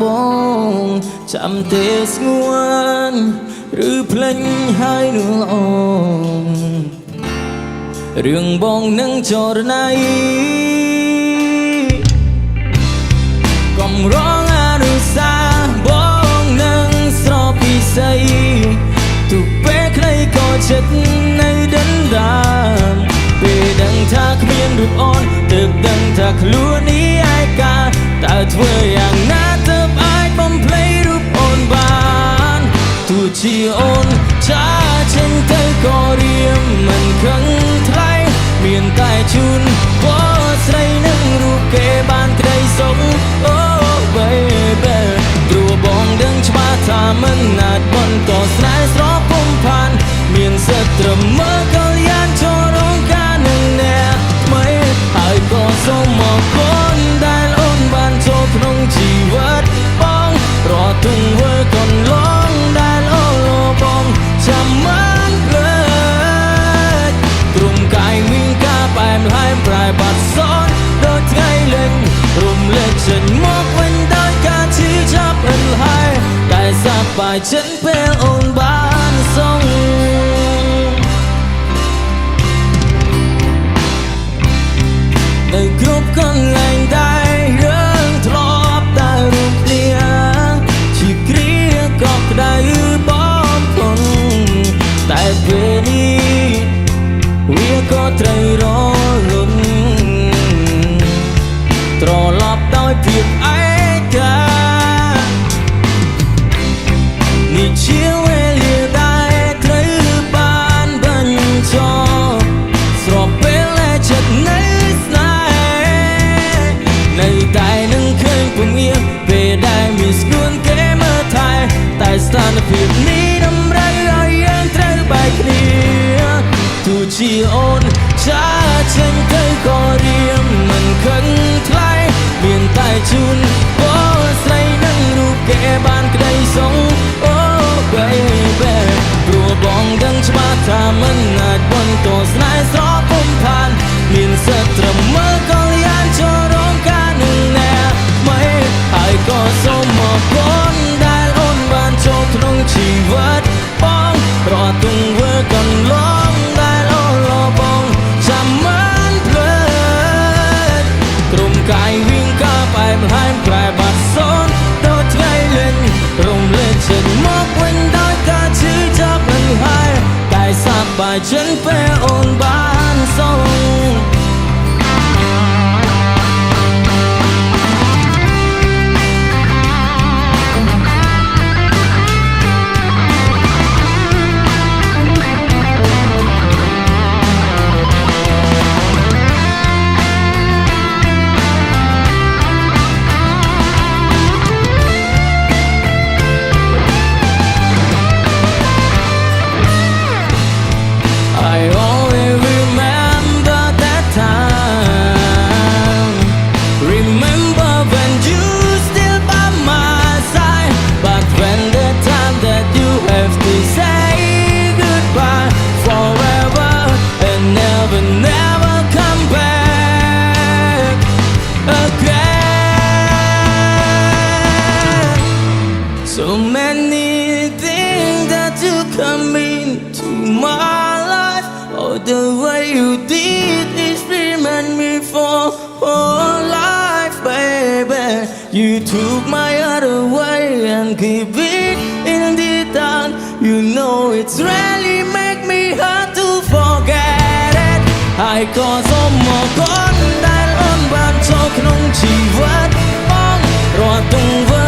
បងចាំទេស្ងួនឬភ្លេចហើយនោះអូនរឿងបងនឹងចរណៃកុំរងអនុសាបងនឹងស្រពពិសីទុកពេលខ្លីក៏ចិត្តនៅដិនដានពេលដឹងថាគ្មានរូបអូនទើបដឹងថាខ្លួននេះឯកាតើធ្វើយ៉ាងណាទើបអាចបំភ្លេចរូបអូនបានទោះជាអូនចាចេញទៅក៏រៀមមិនខឹងថ្លៃមានតែជូនបងស្រីនឹងរូបគេបានក្តីសុខអូ baby ព្រោះបងដឹងច្បាស់ថាមិនអាចបន្តស្នេហ៍ស្រស់ពុំផានមានសិទ្ធិត្រឹមមើលកលយានចូលរងការនឹងអ្នកថ្មីហើយក៏សូមអរគុណដែលអូនបានចូលក្នុងជីវិតបងរត់ទង្វើកន្លងដែលអូនបងចាំមិនភ្លេចព្រមកាយមានការបែបហើយប្រែបាត់សនដូចថ្ងៃលេងរំលែកចេញមកវិញដោយការឈឺចាប់អិនហើយតែសប្បាយចិត្តពេលអូនបានសុំនៅគ្រប់កន្លែងដែលរឿងធ្លាប់តែរូបគ្នាជាគ្រាក៏ក្តៅបំផុតតែពេលនេះវាក៏ត្រូវរលំត្រឡប់ដោយភាពឯកានេះជាវេលាដែលត្រូវបានបញ្ចប់ស្របពេលដែលចិត្តនៅស្នេហ៍នៅតែនឹងឃើញពងៀពេលដែលមានស្នួនគេមើលថែតែស្ថានភាពនេះតម្រូវឲ្យយើងត្រូវបែកគ្នាទោះជាអូនចាចេញទៅក៏រៀមមិនខឹងថ្លៃមានតែជូនបងស្រីនឹងរូបគេបានក្តីសុខអូ baby ព្រោះបងដឹងច្បាស់ថាមិនអាចបន្តស្នេហ៍ស្រស់ពុំផានមានសិទ្ធិត្រឹមមើលកលយានចូលរងការនឹងអ្នកថ្មីហើយក៏សូមអរគុណដែលអូនបានចូលក្នុងជីវិតបងរត់ទង្វើកន្លងដែលអូនបងចាំមិនភ្លេចក្រុមកាយវិញការបែបហើយប្រែបាត់សូនដូចថ្ងៃលេងរំលែកចេញមកវិញដោយការឈឺចាប់នឹងហើយតែសប្បាយចិត្តពេលអូនបានសុំSo many things that you come into my life. Oh, the way you did is remind me for whole life, baby. You took my heart away and keep it in the dark. You know it's really make me hard to forget it. I got some more gone that on បានចូលក្នុងជីវិតបងរត់ទង្វើ